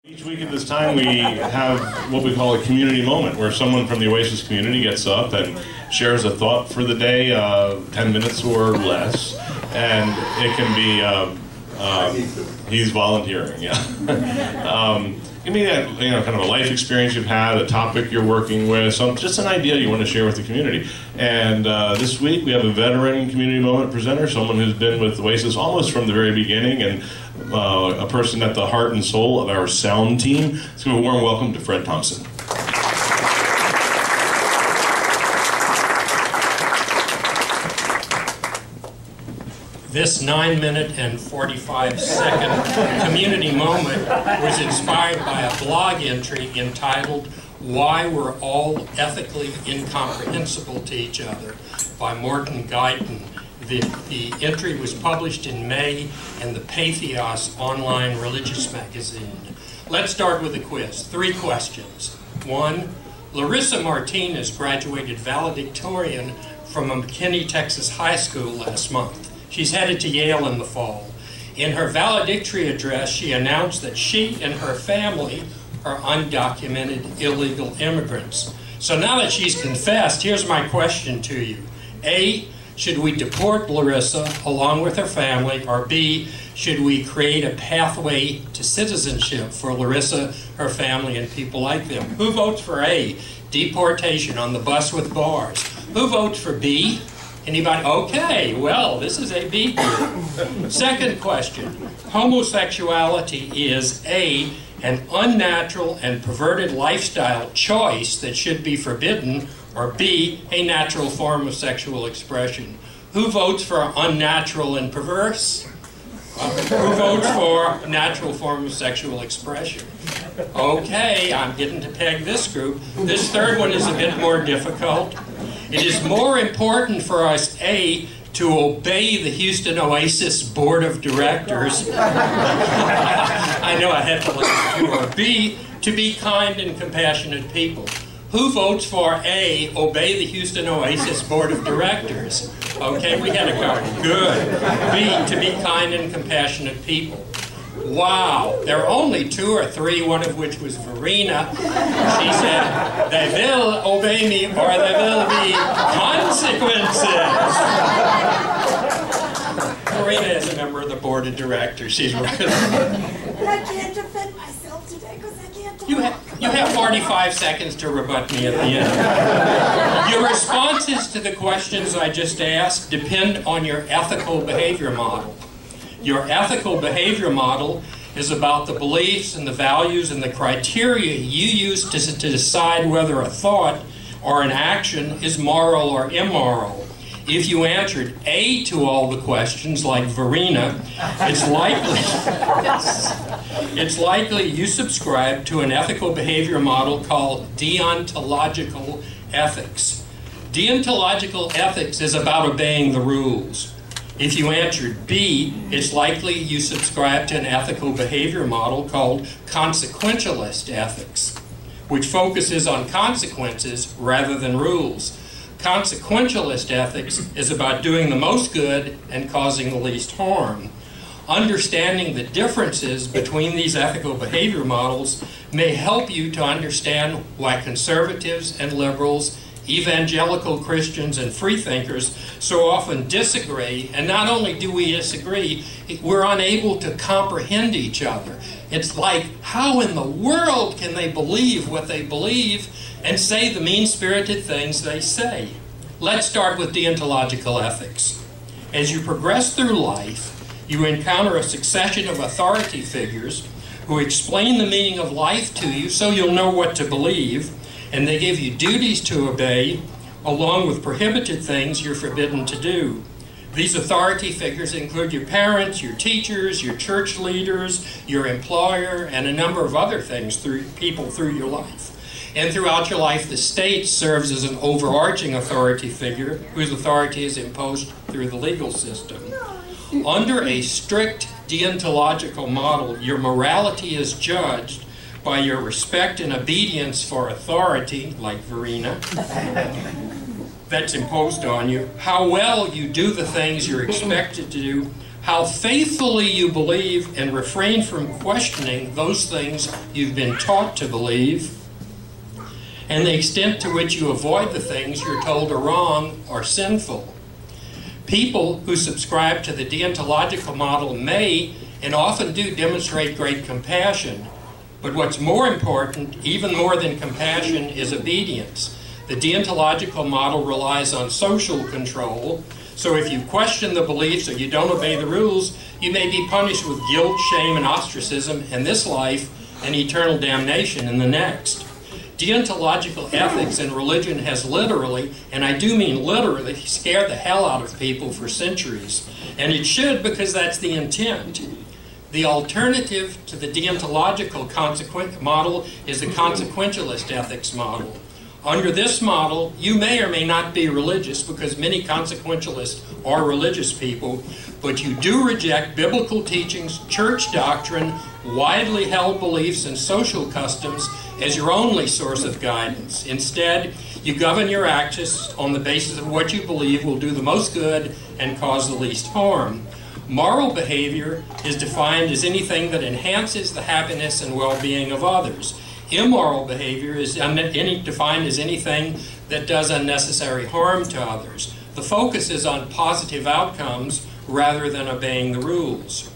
Each week at this time we have what we call a community moment, where someone from the Oasis community gets up and shares a thought for the day, 10 minutes or less, and it can be, he's volunteering, yeah. It can be kind of a life experience you've had, a topic you're working with, just an idea you want to share with the community. And this week we have a veteran community moment presenter, someone who's been with Oasis almost from the very beginning, and a person at the heart and soul of our sound team. Let's give a warm welcome to Fred Thompson. This 9-minute and 45-second community moment was inspired by a blog entry entitled "Why We're All Ethically Incomprehensible to Each Other" by Morton Guyton. The entry was published in May in the Patheos online religious magazine. Let's start with a quiz. 3 questions. 1. Larissa Martinez graduated valedictorian from a McKinney, Texas high school last month. She's headed to Yale in the fall. In her valedictory address, she announced that she and her family are undocumented illegal immigrants. So now that she's confessed, here's my question to you. A, should we deport Larissa along with her family? Or B, should we create a pathway to citizenship for Larissa, her family, and people like them? Who votes for A, deportation on the bus with bars? Who votes for B? Anybody? Okay, well, this is a B group. Second question. Homosexuality is A, an unnatural and perverted lifestyle choice that should be forbidden, or B, a natural form of sexual expression? Who votes for unnatural and perverse? Who votes for natural form of sexual expression? Okay, I'm getting to peg this group. This third one is a bit more difficult. It is more important for us, A, to obey the Houston Oasis Board of Directors. I know I had to listen to. Or B, to be kind and compassionate people. Who votes for A, obey the Houston Oasis Board of Directors? Okay, we had a card. Good. B, to be kind and compassionate people. Wow, there are only 2 or 3, one of which was Verena. She said, they will obey me or there will be consequences. Verena is a member of the board of directors. She's really... And I can't defend myself today because I can't talk. You have 45 seconds to rebut me at the end. Your responses to the questions I just asked depend on your ethical behavior model. Your ethical behavior model is about the beliefs and the values and the criteria you use to decide whether a thought or an action is moral or immoral. If you answered A to all the questions, like Verena, it's likely you subscribe to an ethical behavior model called deontological ethics. Deontological ethics is about obeying the rules. If you answered B, it's likely you subscribe to an ethical behavior model called consequentialist ethics, which focuses on consequences rather than rules. Consequentialist ethics is about doing the most good and causing the least harm. Understanding the differences between these ethical behavior models may help you to understand why conservatives and liberals, evangelical Christians and freethinkers so often disagree, and not only do we disagree, we're unable to comprehend each other. It's like, how in the world can they believe what they believe and say the mean-spirited things they say? Let's start with deontological ethics. As you progress through life, you encounter a succession of authority figures who explain the meaning of life to you so you'll know what to believe, and they give you duties to obey, along with prohibited things you're forbidden to do. These authority figures include your parents, your teachers, your church leaders, your employer, and a number of other things through your life. And throughout your life, the state serves as an overarching authority figure whose authority is imposed through the legal system. Under a strict deontological model, your morality is judged by your respect and obedience for authority, like Verena, that's imposed on you, how well you do the things you're expected to do how faithfully you believe and refrain from questioning those things you've been taught to believe, and the extent to which you avoid the things you're told are wrong or sinful. People who subscribe to the deontological model may and often do demonstrate great compassion, but what's more important, even more than compassion, is obedience. The deontological model relies on social control, so if you question the beliefs or you don't obey the rules, you may be punished with guilt, shame, and ostracism in this life and eternal damnation in the next. Deontological ethics in religion has literally, and I do mean literally, scared the hell out of people for centuries. And it should, because that's the intent. The alternative to the deontological model is the consequentialist ethics model. Under this model, you may or may not be religious, because many consequentialists are religious people, but you do reject biblical teachings, church doctrine, widely held beliefs, and social customs as your only source of guidance. Instead, you govern your actions on the basis of what you believe will do the most good and cause the least harm. Moral behavior is defined as anything that enhances the happiness and well-being of others. Immoral behavior is defined as anything that does unnecessary harm to others. The focus is on positive outcomes rather than obeying the rules.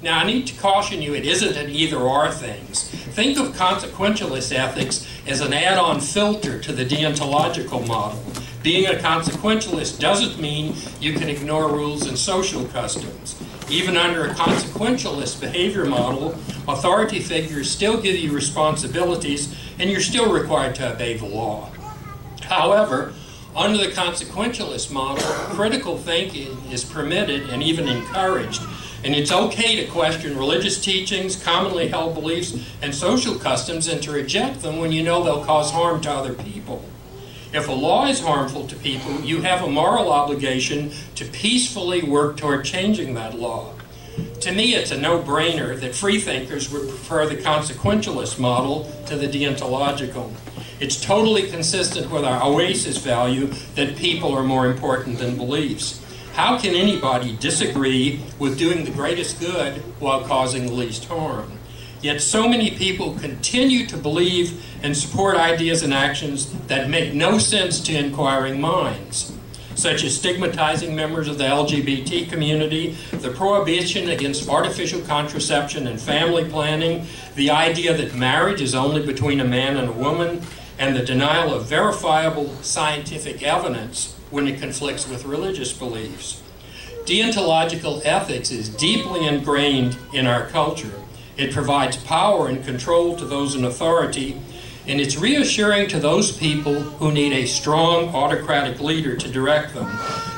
Now, I need to caution you, it isn't an either-or things. Think of consequentialist ethics as an add-on filter to the deontological model. Being a consequentialist doesn't mean you can ignore rules and social customs. Even under a consequentialist behavior model, authority figures still give you responsibilities, and you're still required to obey the law. However, under the consequentialist model, critical thinking is permitted and even encouraged, and it's okay to question religious teachings, commonly held beliefs, and social customs, and to reject them when you know they'll cause harm to other people. If a law is harmful to people, you have a moral obligation to peacefully work toward changing that law. To me, it's a no-brainer that freethinkers would prefer the consequentialist model to the deontological. It's totally consistent with our oasis value that people are more important than beliefs. How can anybody disagree with doing the greatest good while causing the least harm? Yet so many people continue to believe and support ideas and actions that make no sense to inquiring minds, such as stigmatizing members of the LGBT community, the prohibition against artificial contraception and family planning, the idea that marriage is only between a man and a woman, and the denial of verifiable scientific evidence when it conflicts with religious beliefs. Deontological ethics is deeply ingrained in our culture. It provides power and control to those in authority, and it's reassuring to those people who need a strong autocratic leader to direct them.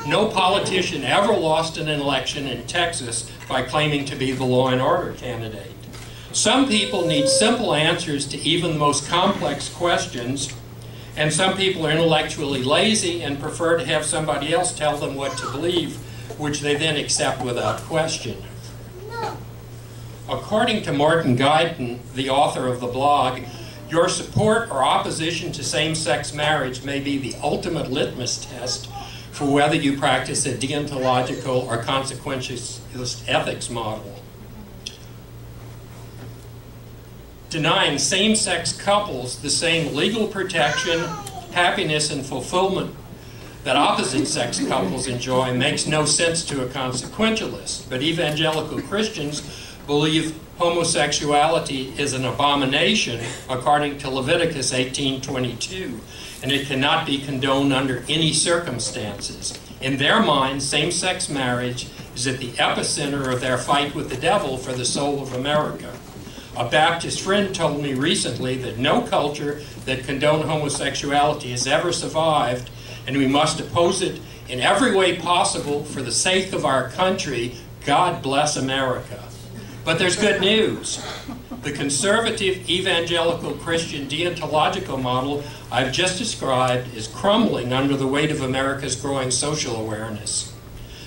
No politician ever lost an election in Texas by claiming to be the law and order candidate. Some people need simple answers to even the most complex questions, and some people are intellectually lazy and prefer to have somebody else tell them what to believe, which they then accept without question. According to Martin Guyton, the author of the blog, your support or opposition to same-sex marriage may be the ultimate litmus test for whether you practice a deontological or consequentialist ethics model. Denying same-sex couples the same legal protection, happiness, and fulfillment that opposite-sex couples enjoy makes no sense to a consequentialist, but evangelical Christians believe homosexuality is an abomination according to Leviticus 18:22, and it cannot be condoned under any circumstances. In their minds, same-sex marriage is at the epicenter of their fight with the devil for the soul of America. A Baptist friend told me recently that no culture that condoned homosexuality has ever survived, and we must oppose it in every way possible for the sake of our country. God bless America. But there's good news. The conservative evangelical Christian deontological model I've just described is crumbling under the weight of America's growing social awareness.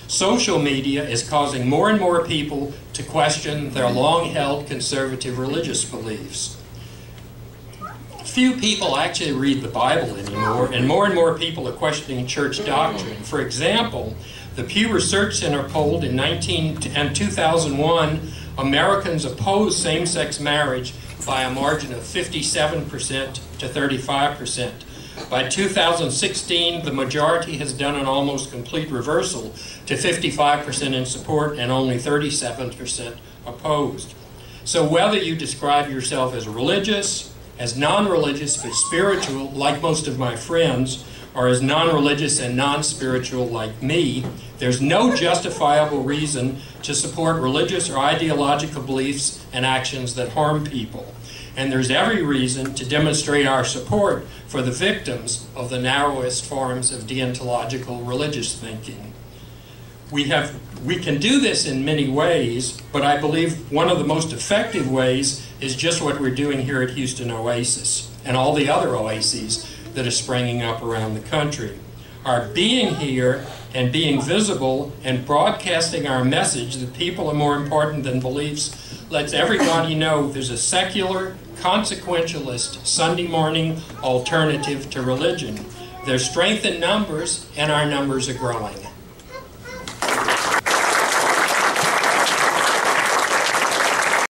Social media is causing more and more people to question their long-held conservative religious beliefs. Few people actually read the Bible anymore, and more people are questioning church doctrine. For example, The Pew Research Center polled in 2001, Americans opposed same-sex marriage by a margin of 57% to 35%. By 2016, the majority has done an almost complete reversal to 55% in support and only 37% opposed. So whether you describe yourself as religious, as non-religious but spiritual, like most of my friends, or as non-religious and non-spiritual like me, there's no justifiable reason to support religious or ideological beliefs and actions that harm people. And there's every reason to demonstrate our support for the victims of the narrowest forms of deontological religious thinking. We can do this in many ways, but I believe one of the most effective ways is just what we're doing here at Houston Oasis and all the other oases that are springing up around the country. Our being here and being visible and broadcasting our message that people are more important than beliefs lets everybody know there's a secular, consequentialist, Sunday morning alternative to religion. There's strength in numbers, and our numbers are growing.